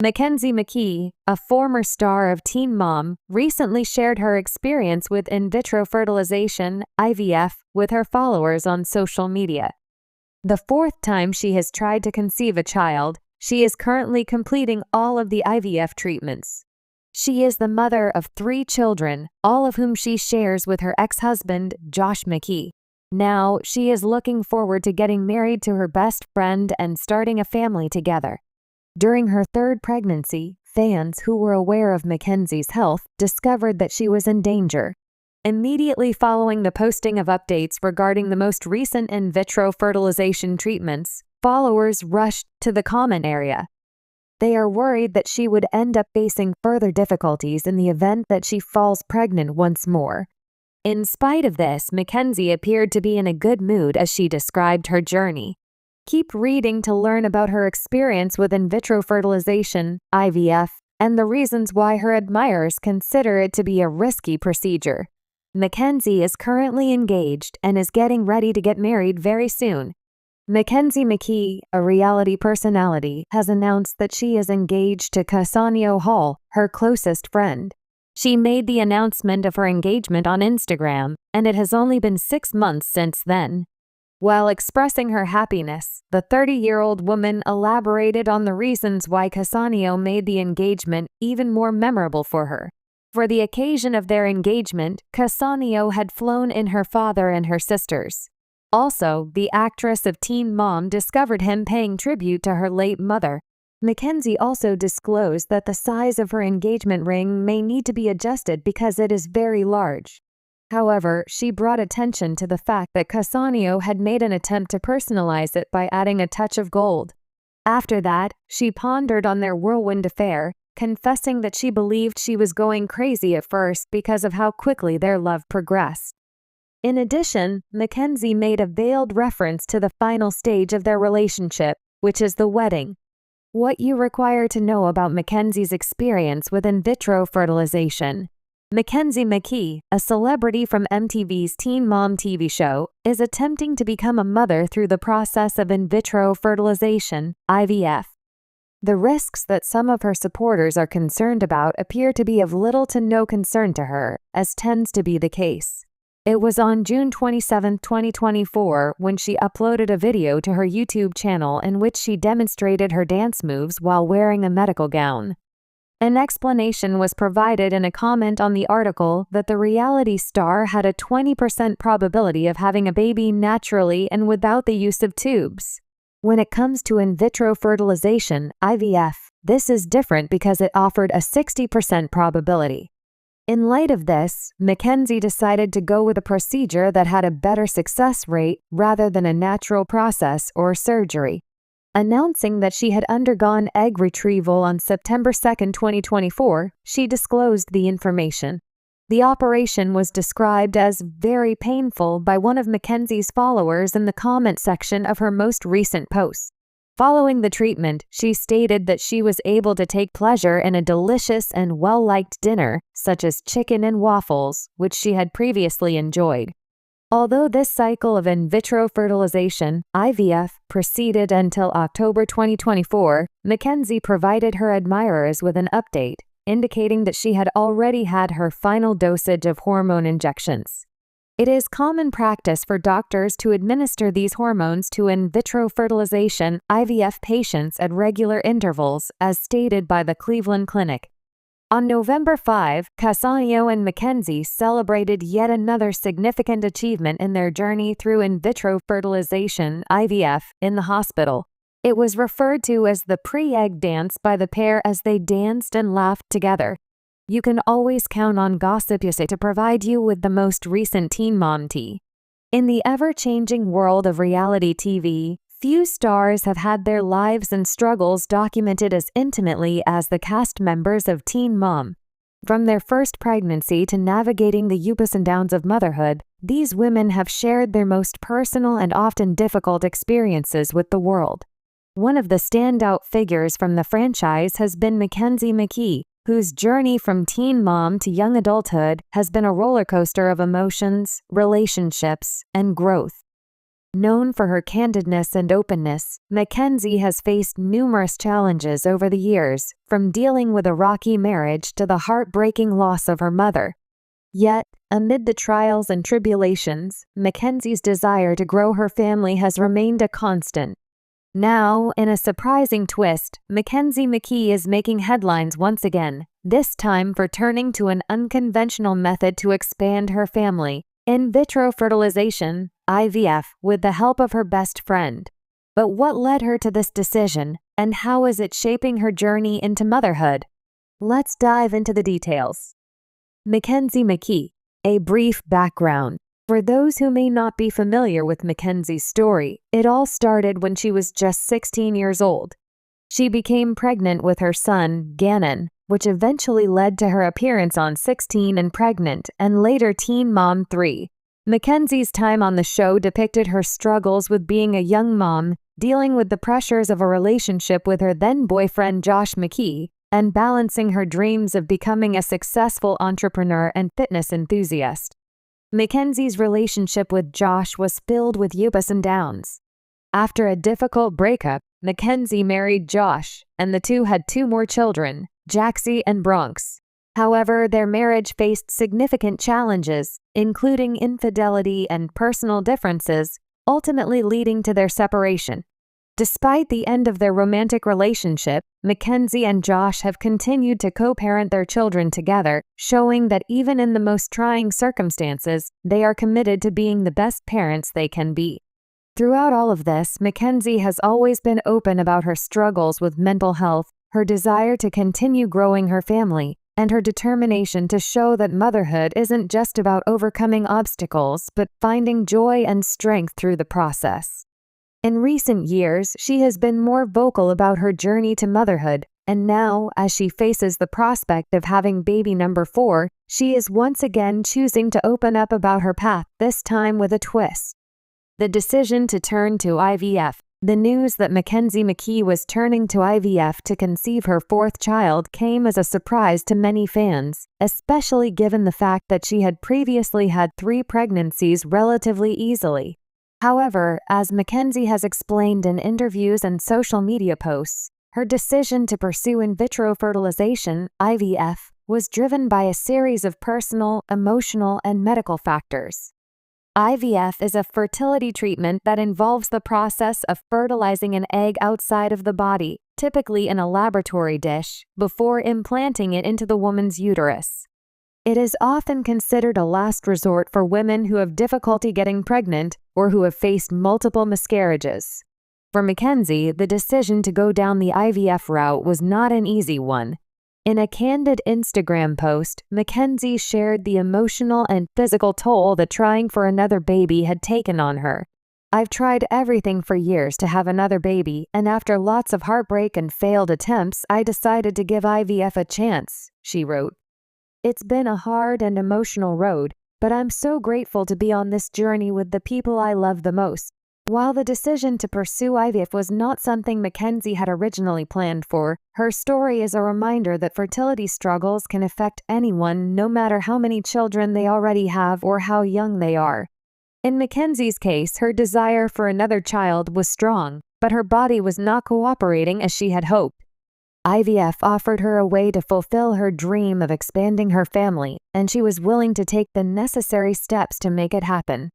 Mackenzie McKee, a former star of Teen Mom, recently shared her experience with in vitro fertilization, IVF, with her followers on social media. The fourth time she has tried to conceive a child, she is currently completing all of the IVF treatments. She is the mother of 3 children, all of whom she shares with her ex-husband, Josh McKee. Now, she is looking forward to getting married to her best friend and starting a family together. During her 3rd pregnancy, fans who were aware of Mackenzie's health discovered that she was in danger. Immediately following the posting of updates regarding the most recent in vitro fertilization treatments, followers rushed to the comment area. They are worried that she would end up facing further difficulties in the event that she falls pregnant once more. In spite of this, Mackenzie appeared to be in a good mood as she described her journey. Keep reading to learn about her experience with in vitro fertilization, IVF, and the reasons why her admirers consider it to be a risky procedure. Mackenzie is currently engaged and is getting ready to get married very soon. Mackenzie McKee, a reality personality, has announced that she is engaged to Casanio Hall, her closest friend. She made the announcement of her engagement on Instagram, and it has only been 6 months since then. While expressing her happiness, the 30-year-old woman elaborated on the reasons why Casanio made the engagement even more memorable for her. For the occasion of their engagement, Casanio had flown in her father and her sisters. Also, the actress of Teen Mom discovered him paying tribute to her late mother. Mackenzie also disclosed that the size of her engagement ring may need to be adjusted because it is very large. However, she brought attention to the fact that Casanio had made an attempt to personalize it by adding a touch of gold. After that, she pondered on their whirlwind affair, confessing that she believed she was going crazy at first because of how quickly their love progressed. In addition, Mackenzie made a veiled reference to the final stage of their relationship, which is the wedding. What you require to know about Mackenzie's experience with in vitro fertilization. Mackenzie McKee, a celebrity from MTV's Teen Mom TV show, is attempting to become a mother through the process of in vitro fertilization, IVF. The risks that some of her supporters are concerned about appear to be of little to no concern to her, as tends to be the case. It was on June 27, 2024, when she uploaded a video to her YouTube channel in which she demonstrated her dance moves while wearing a medical gown. An explanation was provided in a comment on the article that the reality star had a 20% probability of having a baby naturally and without the use of tubes. When it comes to in vitro fertilization, IVF, this is different because it offered a 60% probability. In light of this, Mackenzie decided to go with a procedure that had a better success rate rather than a natural process or surgery. Announcing that she had undergone egg retrieval on September 2, 2024, she disclosed the information. The operation was described as very painful by one of Mackenzie's followers in the comment section of her most recent post. Following the treatment, she stated that she was able to take pleasure in a delicious and well-liked dinner, such as chicken and waffles, which she had previously enjoyed. Although this cycle of in vitro fertilization, IVF, proceeded until October 2024, Mackenzie provided her admirers with an update, indicating that she had already had her final dosage of hormone injections. It is common practice for doctors to administer these hormones to in vitro fertilization IVF patients at regular intervals, as stated by the Cleveland Clinic. On November 5, Casanio and Mackenzie celebrated yet another significant achievement in their journey through in vitro fertilization (IVF) in the hospital. It was referred to as the pre-egg dance by the pair as they danced and laughed together. You can always count on Gossip USA to provide you with the most recent Teen Mom tea. In the ever-changing world of reality TV, few stars have had their lives and struggles documented as intimately as the cast members of Teen Mom. From their first pregnancy to navigating the ups and downs of motherhood, these women have shared their most personal and often difficult experiences with the world. One of the standout figures from the franchise has been Mackenzie McKee, whose journey from teen mom to young adulthood has been a roller coaster of emotions, relationships, and growth. Known for her candidness and openness, Mackenzie has faced numerous challenges over the years, from dealing with a rocky marriage to the heartbreaking loss of her mother. Yet, amid the trials and tribulations, Mackenzie's desire to grow her family has remained a constant. Now, in a surprising twist, Mackenzie McKee is making headlines once again, this time for turning to an unconventional method to expand her family: in vitro fertilization, IVF, with the help of her best friend. But what led her to this decision, and how is it shaping her journey into motherhood? Let's dive into the details. Mackenzie McKee. A brief background. For those who may not be familiar with Mackenzie's story, it all started when she was just 16 years old. She became pregnant with her son, Gannon, which eventually led to her appearance on 16 and Pregnant and later Teen Mom 3. Mackenzie's time on the show depicted her struggles with being a young mom, dealing with the pressures of a relationship with her then-boyfriend Josh McKee, and balancing her dreams of becoming a successful entrepreneur and fitness enthusiast. Mackenzie's relationship with Josh was filled with ups and downs. After a difficult breakup, Mackenzie married Josh, and the two had 2 more children, Jaxie and Bronx. However, their marriage faced significant challenges, including infidelity and personal differences, ultimately leading to their separation. Despite the end of their romantic relationship, Mackenzie and Josh have continued to co-parent their children together, showing that even in the most trying circumstances, they are committed to being the best parents they can be. Throughout all of this, Mackenzie has always been open about her struggles with mental health, her desire to continue growing her family, and her determination to show that motherhood isn't just about overcoming obstacles but finding joy and strength through the process. In recent years, she has been more vocal about her journey to motherhood, and now, as she faces the prospect of having baby number 4, she is once again choosing to open up about her path, this time with a twist. The decision to turn to IVF. The news that Mackenzie McKee was turning to IVF to conceive her 4th child came as a surprise to many fans, especially given the fact that she had previously had 3 pregnancies relatively easily. However, as Mackenzie has explained in interviews and social media posts, her decision to pursue in vitro fertilization, IVF, was driven by a series of personal, emotional, and medical factors. IVF is a fertility treatment that involves the process of fertilizing an egg outside of the body, typically in a laboratory dish, before implanting it into the woman's uterus. It is often considered a last resort for women who have difficulty getting pregnant or who have faced multiple miscarriages. For Mackenzie, the decision to go down the IVF route was not an easy one. In a candid Instagram post, Mackenzie shared the emotional and physical toll that trying for another baby had taken on her. "I've tried everything for years to have another baby, and after lots of heartbreak and failed attempts, I decided to give IVF a chance," she wrote. "It's been a hard and emotional road, but I'm so grateful to be on this journey with the people I love the most." While the decision to pursue IVF was not something Mackenzie had originally planned for, her story is a reminder that fertility struggles can affect anyone no matter how many children they already have or how young they are. In Mackenzie's case, her desire for another child was strong, but her body was not cooperating as she had hoped. IVF offered her a way to fulfill her dream of expanding her family, and she was willing to take the necessary steps to make it happen.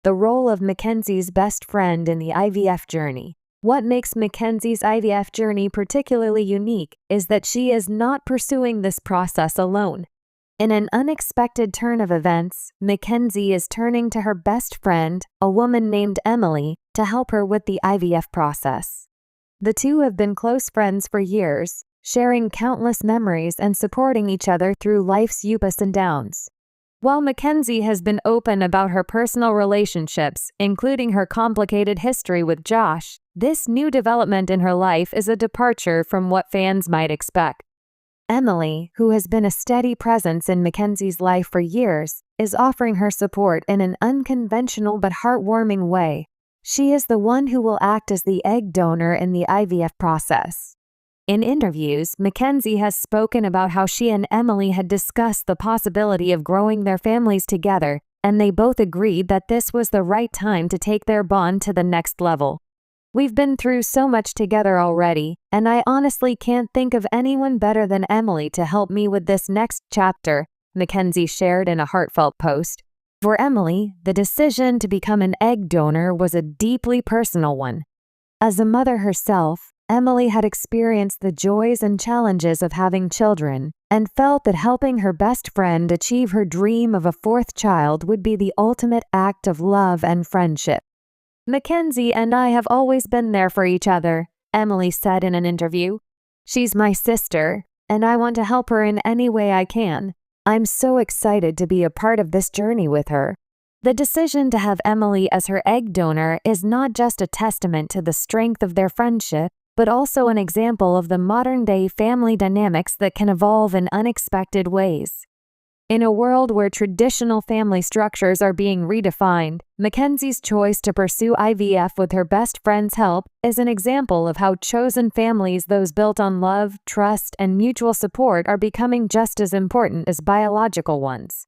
The role of Mackenzie's best friend in the IVF journey. What makes Mackenzie's IVF journey particularly unique is that she is not pursuing this process alone. In an unexpected turn of events, Mackenzie is turning to her best friend, a woman named Emily, to help her with the IVF process. The two have been close friends for years, sharing countless memories and supporting each other through life's ups and downs. While Mackenzie has been open about her personal relationships, including her complicated history with Josh, this new development in her life is a departure from what fans might expect. Emily, who has been a steady presence in Mackenzie's life for years, is offering her support in an unconventional but heartwarming way. She is the one who will act as the egg donor in the IVF process. In interviews, Mackenzie has spoken about how she and Emily had discussed the possibility of growing their families together, and they both agreed that this was the right time to take their bond to the next level. "We've been through so much together already, and I honestly can't think of anyone better than Emily to help me with this next chapter," Mackenzie shared in a heartfelt post. For Emily, the decision to become an egg donor was a deeply personal one. As a mother herself, Emily had experienced the joys and challenges of having children and felt that helping her best friend achieve her dream of a fourth child would be the ultimate act of love and friendship. "Mackenzie and I have always been there for each other," Emily said in an interview. "She's my sister, and I want to help her in any way I can. I'm so excited to be a part of this journey with her." The decision to have Emily as her egg donor is not just a testament to the strength of their friendship, but also an example of the modern-day family dynamics that can evolve in unexpected ways. In a world where traditional family structures are being redefined, Mackenzie's choice to pursue IVF with her best friend's help is an example of how chosen families, those built on love, trust, and mutual support, are becoming just as important as biological ones.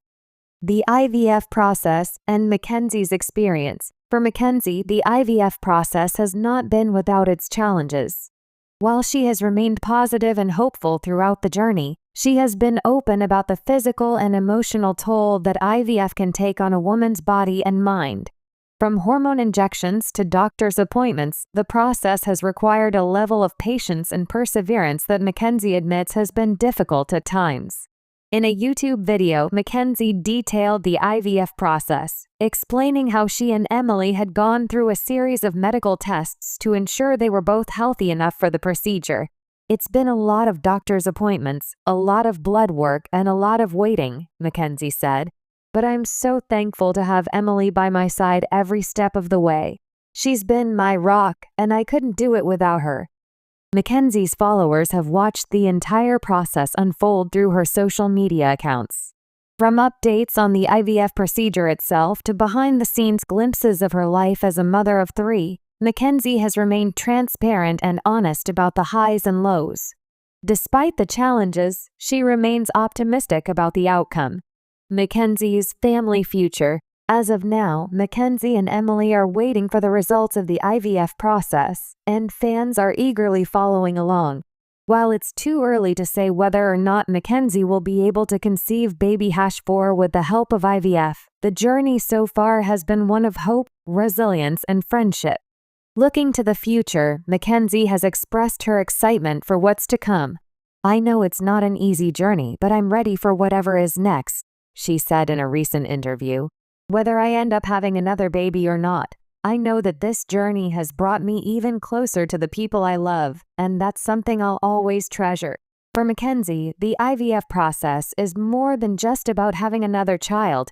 The IVF process and Mackenzie's experience. For Mackenzie, the IVF process has not been without its challenges. While she has remained positive and hopeful throughout the journey, she has been open about the physical and emotional toll that IVF can take on a woman's body and mind. From hormone injections to doctor's appointments, the process has required a level of patience and perseverance that Mackenzie admits has been difficult at times. In a YouTube video, Mackenzie detailed the IVF process, explaining how she and Emily had gone through a series of medical tests to ensure they were both healthy enough for the procedure. "It's been a lot of doctor's appointments, a lot of blood work, and a lot of waiting," Mackenzie said. "But I'm so thankful to have Emily by my side every step of the way. She's been my rock, and I couldn't do it without her." Mackenzie's followers have watched the entire process unfold through her social media accounts. From updates on the IVF procedure itself to behind-the-scenes glimpses of her life as a mother of 3, Mackenzie has remained transparent and honest about the highs and lows. Despite the challenges, she remains optimistic about the outcome. Mackenzie's family future. As of now, Mackenzie and Emily are waiting for the results of the IVF process, and fans are eagerly following along. While it's too early to say whether or not Mackenzie will be able to conceive baby #4 with the help of IVF, the journey so far has been one of hope, resilience, and friendship. Looking to the future, Mackenzie has expressed her excitement for what's to come. "I know it's not an easy journey, but I'm ready for whatever is next," she said in a recent interview. "Whether I end up having another baby or not, I know that this journey has brought me even closer to the people I love, and that's something I'll always treasure." For Mackenzie, the IVF process is more than just about having another child.